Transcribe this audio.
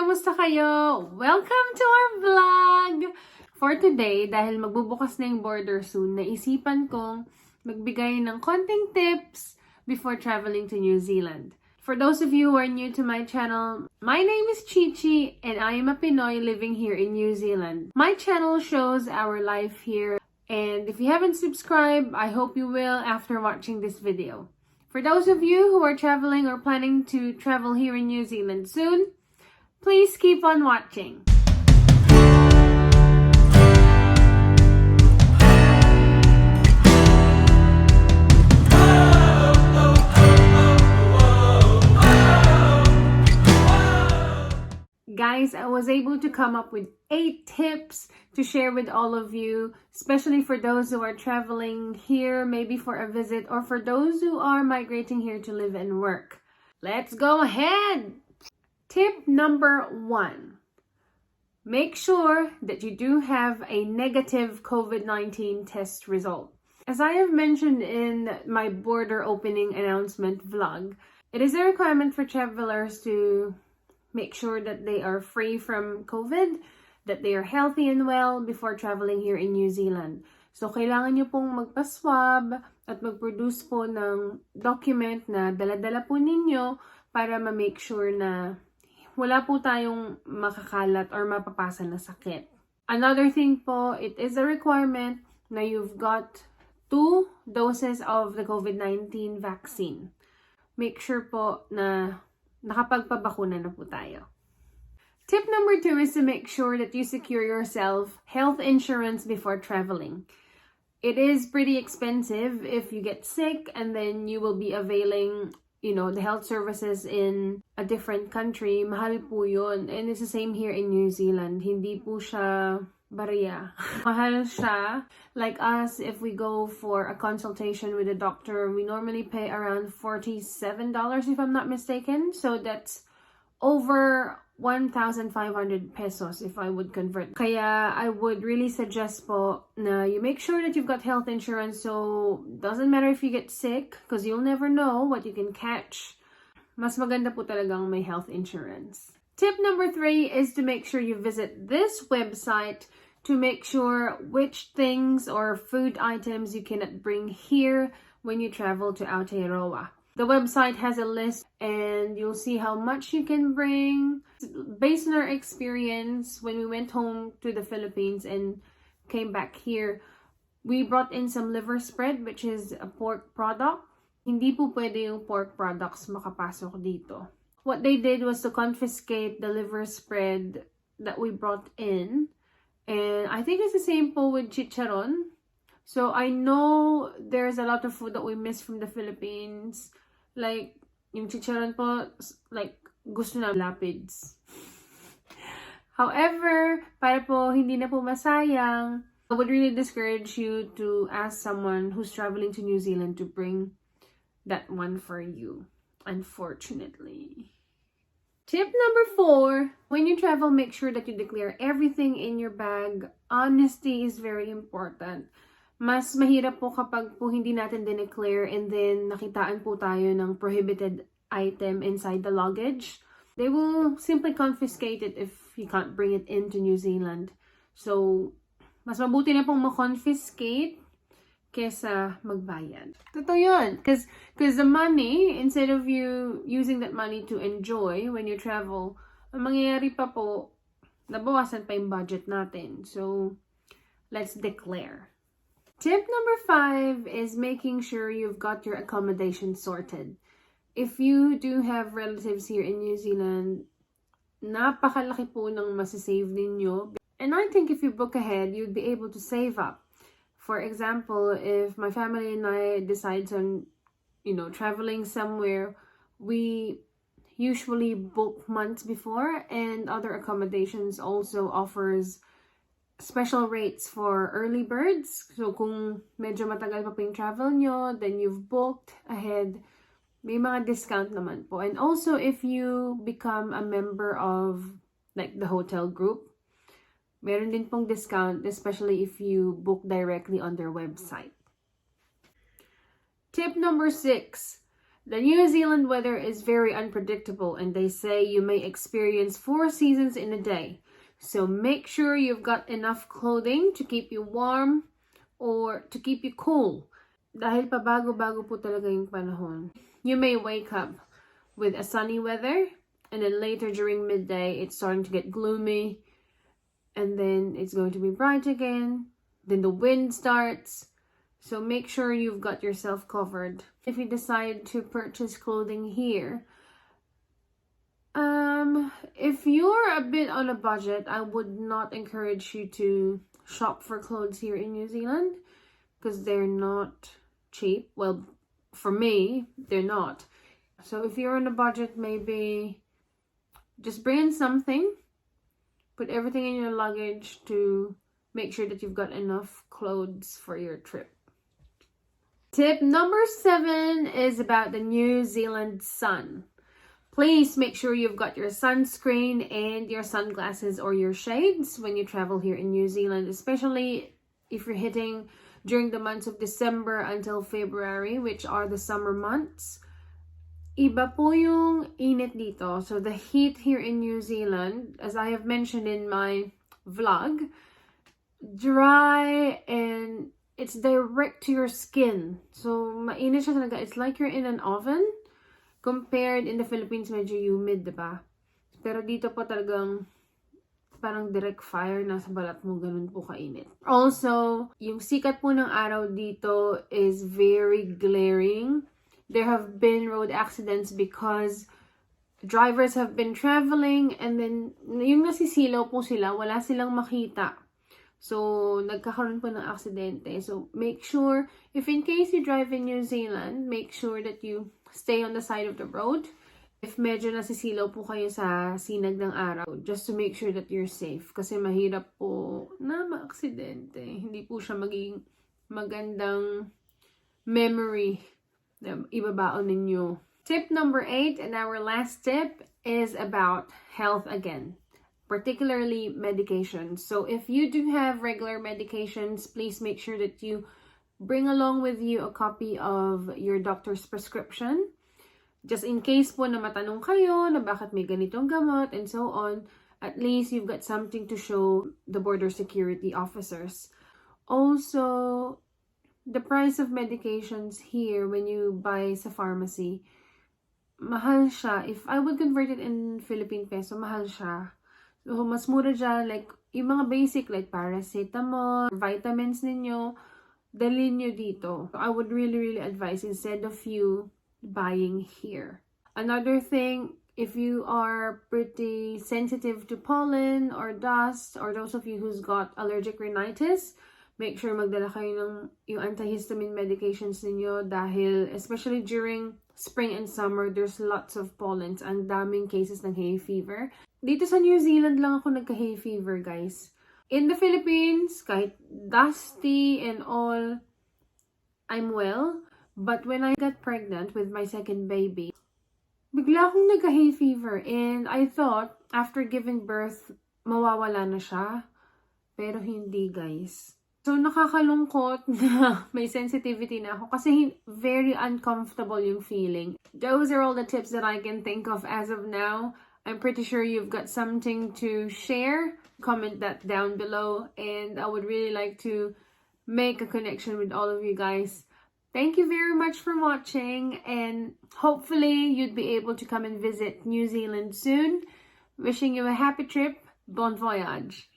Kamusta kayo? Welcome to our vlog! For today, dahil magbubukas na yung border soon, naisipan kong magbigay ng konting tips before traveling to New Zealand. For those of you who are new to my channel, my name is ChiChi and I am a Pinoy living here in New Zealand. My channel shows our life here, and if you haven't subscribed, I hope you will after watching this video. For those of you who are traveling or planning to travel here in New Zealand soon, please keep on watching. Guys, I was able to come up with 8 tips to share with all of you, especially for those who are traveling here, maybe for a visit, or for those who are migrating here to live and work. Let's go ahead! Tip number 1. Make sure that you do have a negative Covid19 test result. As I have mentioned in my border opening announcement vlog, it is a requirement for travelers to make sure that they are free from COVID, that they are healthy and well before traveling here in New Zealand. So, kailangan nyo pong magpa-swab at mag-produce po ng document na dala-dala po ninyo para ma-make sure na wala po tayong makakalat or mapapasa na sakit. Another thing po, it is a requirement na you've got 2 doses of the COVID-19 vaccine. Make sure po na nakapagpabakuna na po tayo. Tip number 2 is to make sure that you secure yourself health insurance before traveling. It is pretty expensive if you get sick and then you will be availing, the health services in a different country. Mahal po yun. And it's the same here in New Zealand. Hindi po siya bariya. Mahal siya. Like us, if we go for a consultation with a doctor, we normally pay around $47 if I'm not mistaken. So that's over 1,500 pesos if I would convert. Kaya I would really suggest po na you make sure that you've got health insurance, so doesn't matter if you get sick because you'll never know what you can catch. Mas maganda po talagang may health insurance. Tip number 3 is to make sure you visit this website to make sure which things or food items you cannot bring here when you travel to Aotearoa. The website has a list and you'll see how much you can bring. Based on our experience, when we went home to the Philippines and came back here, we brought in some liver spread, which is a pork product. Hindi po pwede yung pork products makapasok dito. What they did was to confiscate the liver spread that we brought in. And I think it's the same po with chicharon. So I know there's a lot of food that we miss from the Philippines. Like, yung chicharon po, like, gusto na lapids. However, para po hindi na po masayang, I would really discourage you to ask someone who's traveling to New Zealand to bring that one for you, unfortunately. Tip number 4, when you travel, make sure that you declare everything in your bag. Honesty is very important. Mas mahirap po kapag po hindi natin dineclare and then nakitaan po tayo ng prohibited item inside the luggage. They will simply confiscate it if you can't bring it into New Zealand. So, mas mabuti na pong ma-confiscate kesa magbayad. Totoo yun. Because the money, instead of you using that money to enjoy when you travel, ang mangyayari pa po, nabawasan pa yung budget natin. So, let's declare. Tip number 5 is making sure you've got your accommodation sorted. If you do have relatives here in New Zealand, napakalaki po ng masasave ninyo. And I think if you book ahead, you'd be able to save up. For example, if my family and I decides on, traveling somewhere, we usually book months before, and other accommodations also offers special rates for early birds. So kung medyo matagal pa po yung travel nyo, then you've booked ahead, may mga discount naman po. And also if you become a member of like the hotel group, meron din pong discount, especially if you book directly on their website. Tip number 6, The New Zealand weather is very unpredictable, and they say you may experience 4 seasons in a day. So make sure you've got enough clothing to keep you warm or to keep you cool. Dahil pabago-bago po talaga yung panahon. You may wake up with a sunny weather, and then later during midday, it's starting to get gloomy, and then it's going to be bright again. Then the wind starts. So make sure you've got yourself covered. If you decide to purchase clothing here, if you're a bit on a budget, I would not encourage you to shop for clothes here in New Zealand because they're not cheap. Well, for me, they're not. So if you're on a budget, maybe just bring in something, put everything in your luggage to make sure that you've got enough clothes for your trip. Tip number 7 is about the New Zealand sun. Please make sure you've got your sunscreen and your sunglasses or your shades when you travel here in New Zealand, especially if you're hitting during the months of December until February, which are the summer months. Iba po yung init dito. So the heat here in New Zealand, as I have mentioned in my vlog, dry and it's direct to your skin. So mainit siya talaga. It's like you're in an oven. Compared in the Philippines, medyo humid, diba? Pero dito po talagang parang direct fire nasa balat mo, ganun po kainit. Also, yung sikat po ng araw dito is very glaring. There have been road accidents because drivers have been traveling and then yung nasisilaw po sila, wala silang makita. So, nagkakaroon po ng aksidente. So, make sure, if in case you drive in New Zealand, make sure that you stay on the side of the road. If medyo nasisilaw po kayo sa sinag ng araw, just to make sure that you're safe. Kasi mahirap po na ma-aksidente. Hindi po siya maging magandang memory na ibabaon ninyo. Tip number 8 and our last tip is about health again. Particularly medications. So if you do have regular medications, please make sure that you bring along with you a copy of your doctor's prescription. Just in case po na matanong kayo na bakit may ganitong gamot and so on, at least you've got something to show the border security officers. Also, the price of medications here when you buy sa pharmacy, mahal siya. If I would convert it in Philippine peso, mahal siya. So, mas mura dyan, like, yung mga basic, like paracetamol, vitamins ninyo, dalhin nyo dito. So, I would really advise instead of you buying here. Another thing, if you are pretty sensitive to pollen or dust, or those of you who's got allergic rhinitis, make sure magdala kayo ng yung antihistamine medications ninyo dahil, especially during spring and summer, there's lots of pollens. Ang daming cases ng hay fever. Dito sa New Zealand lang ako nagka-hay fever, guys. In the Philippines, kahit dusty and all, I'm well. But when I got pregnant with my second baby, bigla akong nagka-hay fever. And I thought, after giving birth, mawawala na siya. Pero hindi, guys. So, nakakalungkot na may sensitivity na ako kasi very uncomfortable yung feeling. Those are all the tips that I can think of as of now. I'm pretty sure you've got something to share. Comment that down below. And I would really like to make a connection with all of you guys. Thank you very much for watching. And hopefully you'd be able to come and visit New Zealand soon. Wishing you a happy trip. Bon voyage.